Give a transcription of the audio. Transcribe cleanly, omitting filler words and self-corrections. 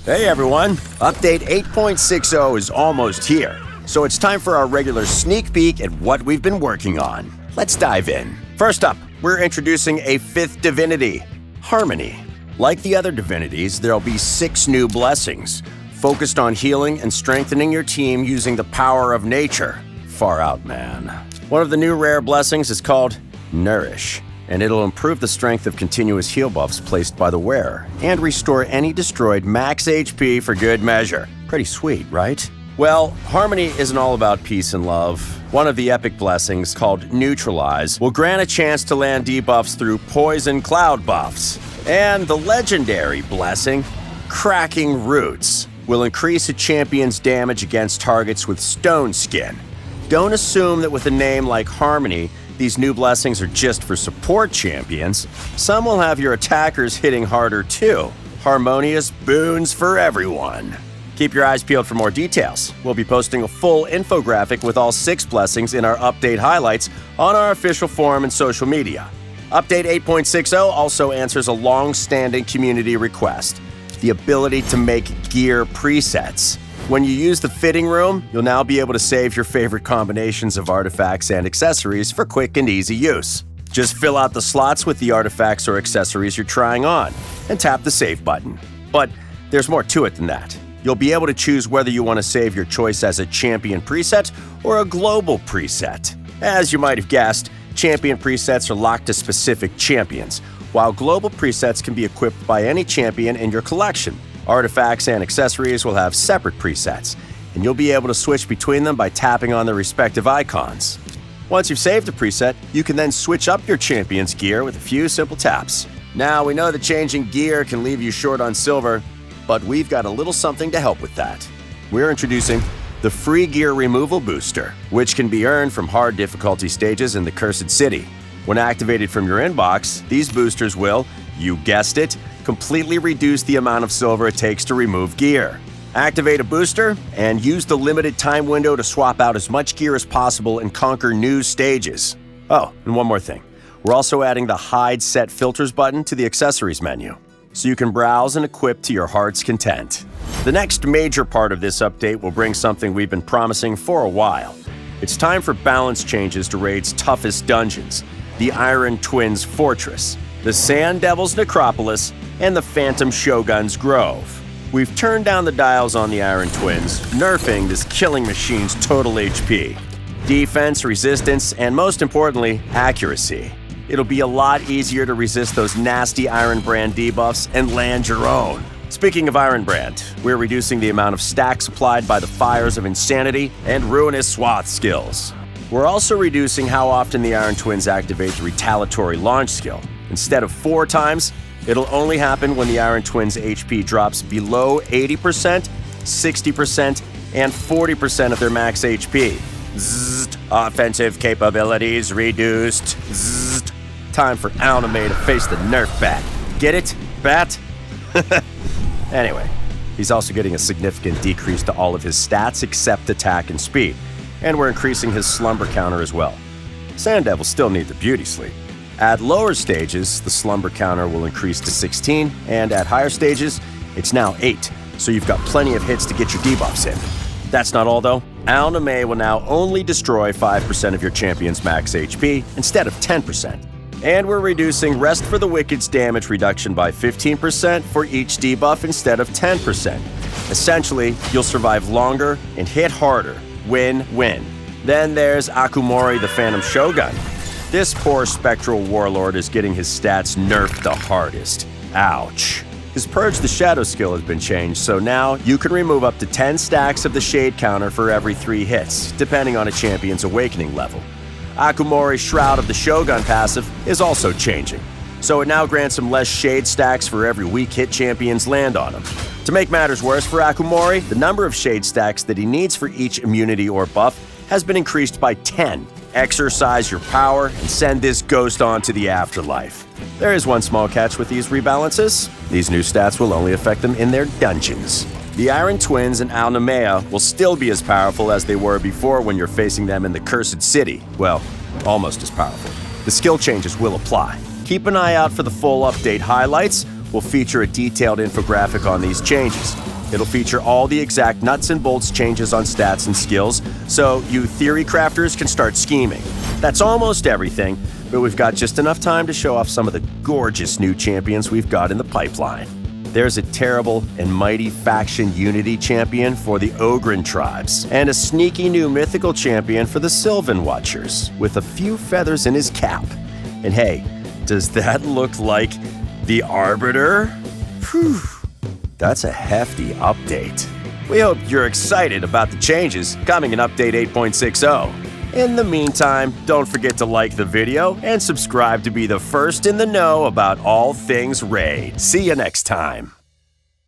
Hey everyone, update 8.60 is almost here, so it's time for our regular sneak peek at what we've been working on. Let's dive in. First up, we're introducing a 5th divinity, Harmony. Like the other divinities, there'll be 6 new blessings, focused on healing and strengthening your team using the power of nature. Far out, man. One of the new rare blessings is called Nourish, and it'll improve the strength of continuous heal buffs placed by the wearer and restore any destroyed max HP for good measure. Pretty sweet, right? Well, Harmony isn't all about peace and love. One of the epic blessings, called Neutralize, will grant a chance to land debuffs through poison cloud buffs. And the legendary blessing, Cracking Roots, will increase a champion's damage against targets with stone skin. Don't assume that with a name like Harmony, these new blessings are just for support champions. Some will have your attackers hitting harder too. Harmonious boons for everyone. Keep your eyes peeled for more details. We'll be posting a full infographic with all 6 blessings in our update highlights on our official forum and social media. Update 8.60 also answers a long-standing community request, the ability to make gear presets. When you use the fitting room, you'll now be able to save your favorite combinations of artifacts and accessories for quick and easy use. Just fill out the slots with the artifacts or accessories you're trying on and tap the save button. But there's more to it than that. You'll be able to choose whether you want to save your choice as a champion preset or a global preset. As you might have guessed, champion presets are locked to specific champions, while global presets can be equipped by any champion in your collection. Artifacts and accessories will have separate presets, and you'll be able to switch between them by tapping on their respective icons. Once you've saved a preset, you can then switch up your champion's gear with a few simple taps. Now, we know that changing gear can leave you short on silver, but we've got a little something to help with that. We're introducing the free gear removal booster, which can be earned from hard difficulty stages in the Cursed City. When activated from your inbox, these boosters will, you guessed it, completely reduce the amount of silver it takes to remove gear. Activate a booster and use the limited time window to swap out as much gear as possible and conquer new stages. Oh, and one more thing. We're also adding the Hide Set Filters button to the accessories menu, so you can browse and equip to your heart's content. The next major part of this update will bring something we've been promising for a while. It's time for balance changes to Raid's toughest dungeons, the Iron Twins Fortress, the Sand Devil's Necropolis, and the Phantom Shogun's Grove. We've turned down the dials on the Iron Twins, nerfing this killing machine's total HP, defense, resistance, and most importantly, accuracy. It'll be a lot easier to resist those nasty Iron Brand debuffs and land your own. Speaking of Iron Brand, we're reducing the amount of stacks applied by the Fires of Insanity and Ruinous Swath skills. We're also reducing how often the Iron Twins activate the Retaliatory Launch skill. Instead of 4 times, it'll only happen when the Iron Twins' HP drops below 80%, 60%, and 40% of their max HP. Zzzt. Offensive capabilities reduced. Zzzt. Time for al-naemeh to face the Nerf bat. Get it? Bat? Anyway, he's also getting a significant decrease to all of his stats except attack and speed, and we're increasing his slumber counter as well. Sand Devils still need the beauty sleep. At lower stages, the slumber counter will increase to 16, and at higher stages, it's now 8, so you've got plenty of hits to get your debuffs in. That's not all though. Al-naemeh will now only destroy 5% of your champion's max HP instead of 10%. And we're reducing Rest for the Wicked's damage reduction by 15% for each debuff instead of 10%. Essentially, you'll survive longer and hit harder. Win-win. Then there's Akumori the Phantom Shogun. This poor spectral warlord is getting his stats nerfed the hardest. Ouch. His Purge the Shadow skill has been changed, so now you can remove up to 10 stacks of the Shade counter for every 3 hits, depending on a champion's awakening level. Akumori's Shroud of the Shogun passive is also changing, so it now grants him less Shade stacks for every weak hit champions land on him. To make matters worse for Akumori, the number of Shade stacks that he needs for each immunity or buff has been increased by 10. Exercise your power and send this ghost on to the afterlife. There is one small catch with these rebalances. These new stats will only affect them in their dungeons. The Iron Twins and al-naemeh will still be as powerful as they were before when you're facing them in the Cursed City. Well, almost as powerful. The skill changes will apply. Keep an eye out for the full update highlights. We'll feature a detailed infographic on these changes. It'll feature all the exact nuts and bolts changes on stats and skills, so you theory crafters can start scheming. That's almost everything, but we've got just enough time to show off some of the gorgeous new champions we've got in the pipeline. There's a terrible and mighty faction unity champion for the Ogren tribes, and a sneaky new mythical champion for the Sylvan Watchers, with a few feathers in his cap. And hey, does that look like the Arbiter? Whew, that's a hefty update. We hope you're excited about the changes coming in Update 8.60. In the meantime, don't forget to like the video and subscribe to be the first in the know about all things Raid. See you next time.